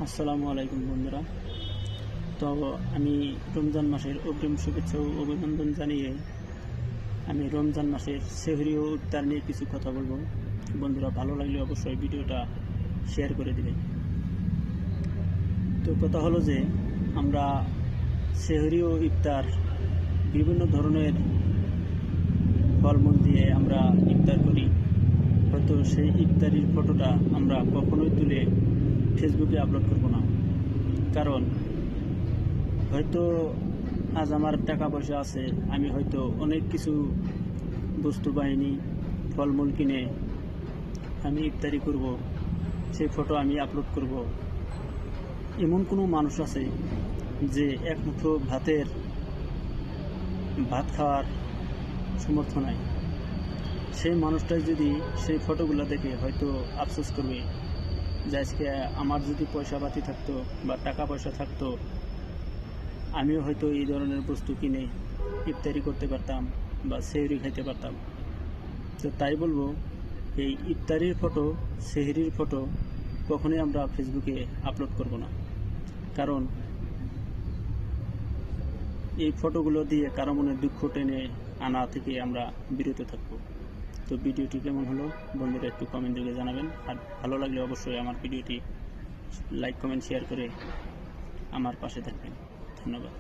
আসসালামু আলাইকুম বন্ধুরা। তো আমি রমজান মাসের অগ্রিম শুভেচ্ছা ও অভিনন্দন জানিয়ে আমি রমজান মাসের সেহরি ও ইফতার নিয়ে কিছু কথা বলবো। বন্ধুরা, ভালো লাগলে অবশ্যই ভিডিওটা শেয়ার করে দেবেন। তো কথা হলো যে আমরা সেহরি ও ইফতার বিভিন্ন ধরনের ফলমূল দিয়ে আমরা ইফতার করি। হয়তো সেই ইফতারির ফটোটা আমরা কখনোই তুলে ফেসবুকে আপলোড করব না, কারণ হয়তো আজ আমার টাকা পয়সা আছে, আমি হয়তো অনেক কিছু বস্তু বাহিনী ফলমূল কিনে আমি ইফতারি করব, সেই ফটো আমি আপলোড করব। এমন কোনো মানুষ আছে যে এক মুঠো ভাত খাওয়ার সমর্থ নাই। সেই মানুষটাই যদি সেই ফটোগুলো দেখে হয়তো আফসোস করবে যে আজকে আমার যদি পয়সাপাতি থাকতো বা টাকা পয়সা থাকতো, আমিও হয়তো এই ধরনের বস্তু কিনে ইফতারি করতে পারতাম বা সেহরি খাইতে পারতাম। তো তাই বলবো, এই ইফতারির ফটো, সেহরির ফটো কখনোই আমরা ফেসবুকে আপলোড করব না, কারণ এই ফটোগুলো দিয়ে কারো মনে দুঃখ টেনে আনা থেকে আমরা বিরত থাকব। তো ভিডিওটি কেমন হলো বন্ধুরা একটু কমেন্ট করে জানাবেন, আর ভালো লাগলে অবশ্যই আমার ভিডিওটি লাইক কমেন্ট শেয়ার করে আমার পাশে থাকবেন। ধন্যবাদ।